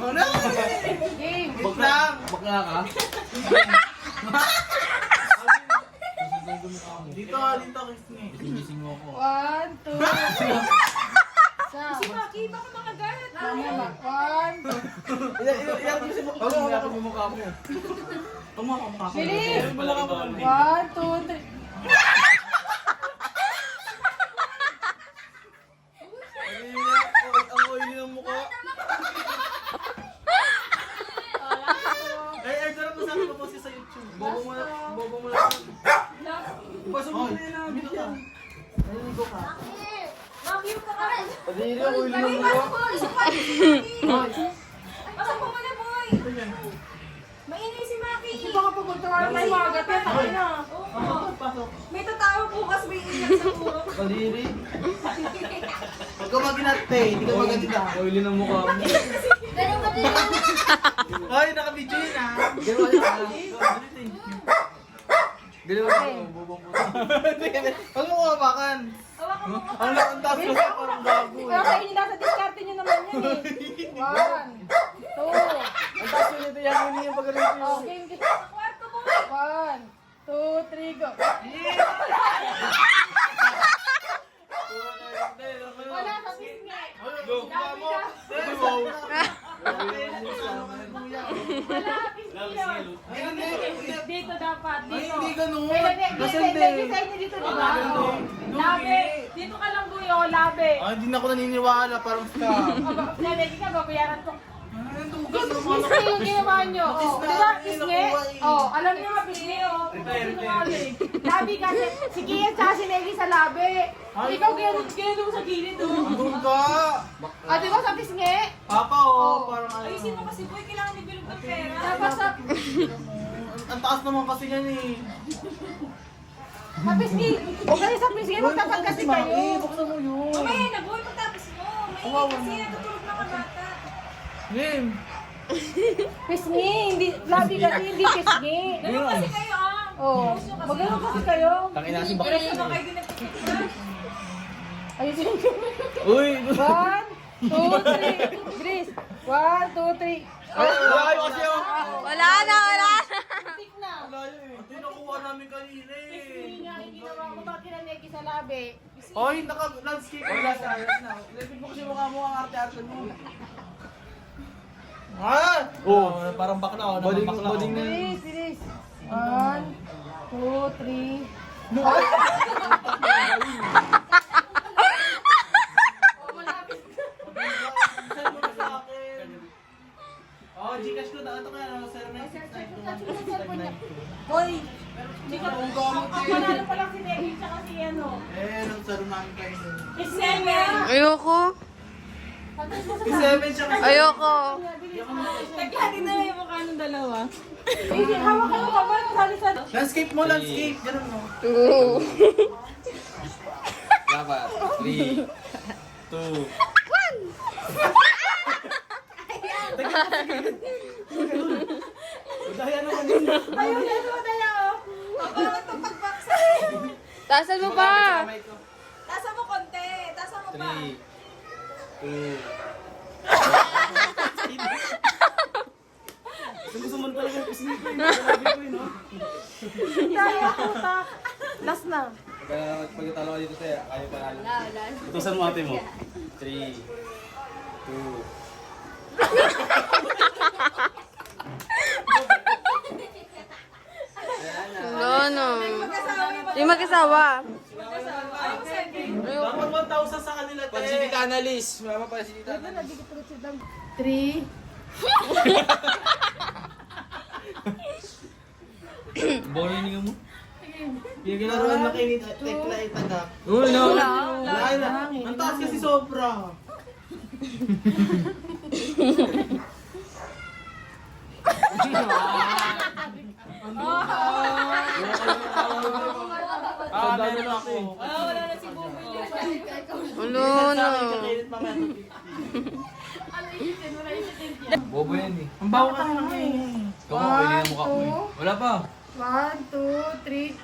Ano? Game. Bakla ka? Dito, kiss me. Gising mo ako. 1, 2. Si Maki, baka makagalit. Tama ba? 1, 2. Ilang gising mo? Ako mo mukha mo. Mukha ko. Bilis! 1, 2, 3. Ang oily ng mukha. Ay, sarap mo sa akin po sa YouTube. Bobo mo lang. Pasok mo na yun namin yan. Naliligo ka. Maki, yung kakain. Padili ang oily ng Maki, mukha. pasok mo. Pasok mo muna, boy. Mainis si Maki. Di ba kapag magtawaran tayo mga gabi? Takay na. Pasok. May tatawa bukas, may iyak sa puro. Padili. Huwag ka maginate, hindi ka maganda. Oily ng mukha mo. Ganun ba din? Ay, naka-video yun ah. Gano'n ka. Gano'n ka. Bobo mo. Huwag mo kumabakan. Hawakan mo. Ang taas mo sa parang gago. Kaya kayo nyo nasa diskarte nyo naman yan eh. 1, 2. Ang taas mo nito yan, hindi yung pagaling ko. Oh, game kita. Sa kwarto mo. 1, 2, 3, go. Wala sa pisngi. Go. Labi ka. Wow. Wala, pisngi yun. Dito dapat, Ay, dito. hindi ganun. Kasi hindi sa inyo dito, di ba? Labi. Dito ka lang buyo, labi. Ay, hindi na ako naniniwala. Parang scam. Nalagi ka, babayaran ko. Ang tugas ng mga Pisngi yung ginawa nyo. Kiss Oh, na di ba, natin, pisngi? nakuha eh. Oh, alam niyo nga, pisngi, oh. Sinungaling. Labi kasi, si Kia tsaka si Negi sa labi. Ikaw, ginano mo sa gilid, oh. Doon ka. Ah, di ba sa pisngi? Papa, oh, parang ano. Ayusin mo kasi, boy. Kailangan ni Bilog ng pera. Dapat sa, Ang taas naman kasi yan eh. sa pisngi. Huwag kayo sa pisngi, magtatag kasi kayo. Buksan mo yun. Mamaya na, boy. Pagtapos mo. Mainit kasi natutulog na ka bata. Game. Pisngi, hindi, labi kasi, hindi pisngi. Ganun kasi kayo, ah. Oh, magano kasi kayo. Tanginasin Pero sa kayo din nagpipicture. Ayusin ko. Uy! 1, 2, 3. Grace. 1, 2, 3. Ay, kasi ako. Wala na, wala na. Tik na. Hindi nakuha namin kanina eh. Pisngi nga, yung ginawa ko ba kinanegi sa labi. Oy, naka-landscape. Wala sa ayos na. Lepin mo kasi mukha mo ang arte-arte mo. Ah! Oh, parang bakla oh. Boding na. Bilis, bilis. 1, 2, 3. Oh, Gcash ko na ito kaya 0969. Hoy! Hindi ka ang panalo pa lang si Negi tsaka si ano. Nang saro namin kayo. Isemen! Ayoko. P7 siya kasi. Ayoko. Nagkati na lang yung mukha ng dalawa. Hindi, hawak ka ka ba? Sali-sali. Landscape mo, landscape. Ganun mo. Oo. Dapat. 3, 2. Daya naman yun. Ayun, ayun, madala oh. Parang itong pagbaksak. Tasan mo pa. Tasa mo konti. Tasa mo pa. 3, 2. Gusto mo talaga yung pisngi ko yun. Grabe ko yun, no? Kaya puta. Last na. Kaya pagkatalo ka dito tayo, kaya panalo. Utusan mo ate mo. 3, 2. Wala na. Magkasawa yung Yung mag-asawa. Dapat 1,000 sa kanila, te. Pansinita analyst. Mama, pansinita analyst. 3. Boring mo. Yung ginaroon na kayo ni Tekla itagak. Wala. Wala na. Ang taas kasi sobra. Ah, meron ako. wala na si Buboy niya. Wala na. Bobo yan eh. Ang bawa ka naman eh. Ikaw mo, pwede na mukha mo eh. Wala pa. 1, 2, 3.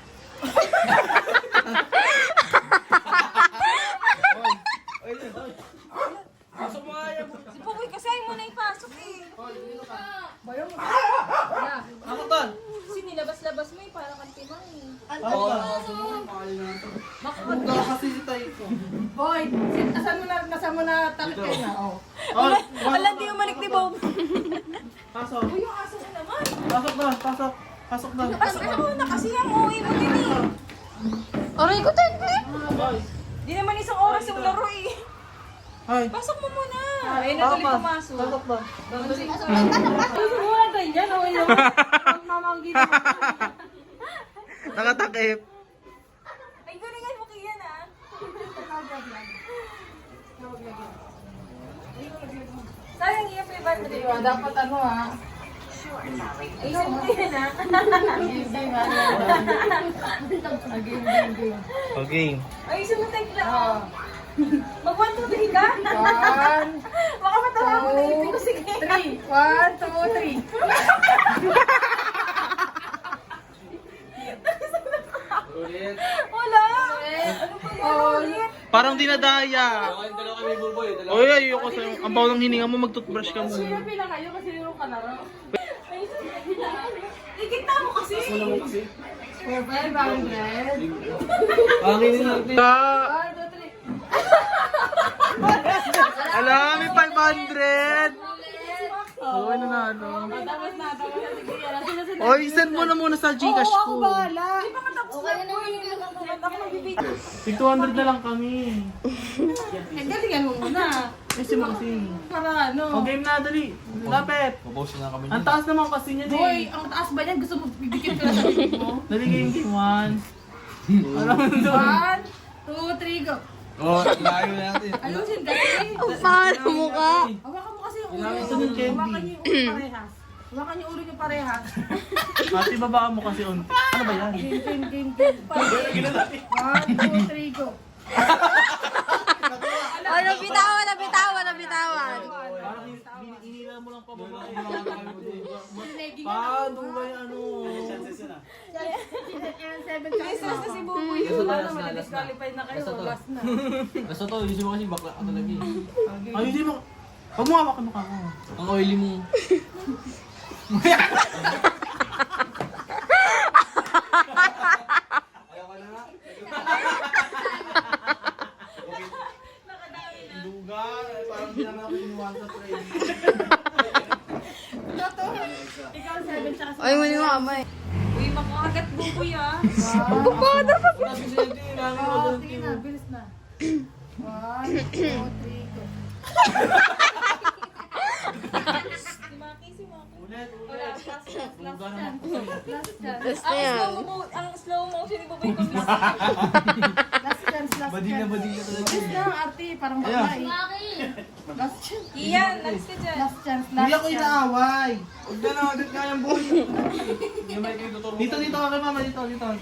Pasok mo nga yan. Si Buboy kasi kaya mo na ipasok eh. Ako to. Kasi nilabas-labas mo eh, para kang timang eh. Buga kasi si tayo ko. Boy, nasa mo na takit kayo na. Oh. Wala, di umalik ni Bob. Pasok. Uy, yung aso na naman. Pasok na, pasok. Pasok na. Pasok na muna kasi ang uwi mo din eh. Aray ko tayo, Di naman isang oras yung laro eh. Hi. Pasok mo muna. Ay, natuloy pumasok. Pasok na. Wala tayo dyan, okay lang. Mamanggi na. Nakatakip. Ay, galingan mo kaya na. Sayang iya pa iba na Dapat ano ha. Ayun mo kaya na. Okay. Ay, sumunod lang. Mag-1, 2, 3 ka? 1, Baka matawa mo na ipin ko. Sige. 3. 1, 2, 3. Wala. Ano ba yan ulit? Parang dinadaya. Oy, ayoko sa ang baw ng hininga mo, mag-toothbrush ka muna. Sino pila kayo kasi yung kalaro? Ikita mo kasi. 4, 500. Ang hininga. 1, 2, 3. Alam, may 500. Oo, ano na ano. Tapos na. Sige, yan. Oy, send mo na muna sa Gcash ko. Bahala. Di ba katapos na po yun? Ako magbibigay. Tig 200 na lang kami. Eh, galingan mo muna. Kasi mo kasi. Para ano. O, game na, dali. Lapit. Mapost na kami Ang taas naman kasi niya Boy, eh. ang taas ba niyan? Gusto mo bibigyan ko na sa bibig mo? Dali game 1. Alam mo doon. 1, 2, 3, go. Oh, ilayo na natin. Ayusin kasi. Paano mo ka? Hawakan mo kasi yung ulo. Kailangan ito ng candy. Hawakan niyo yung ulo parehas. Hawakan niyo yung ulo niyo parehas. Ate, babaan mo kasi unti. Ano ba yan? Game. 1, 2, 3, go. Oh, nabitawan. Parang inila mo lang pababa. Paano ba yung ano? May stress na si Buboy. Wala naman, disqualified na kayo. Last na. Basta to, isip mo kasi bakla ka talaga eh. Ay, hindi mo. Huwag mo hawak ka mukha ko. Ang oily mo. Duga, parang hindi naman ako inuwan sa training. Ikaw 7 tsaka Ay, mali mo kamay. Uy, makakagat Buboy ah. Sige na, bilis na. 1, 2, 3, go. Si Maki. Ulit. Last chance. Tapos na yan. Ang slow motion ni Buboy kung Last chance. Bading na talaga. Bilis na, Arte, parang babae. Last chance. Iyan, next ka dyan. Last chance. Hindi ako inaaway. Huwag na, agad kayang buhay. Hindi may kayo tuturo. Dito ka kay mama, dito. Doon.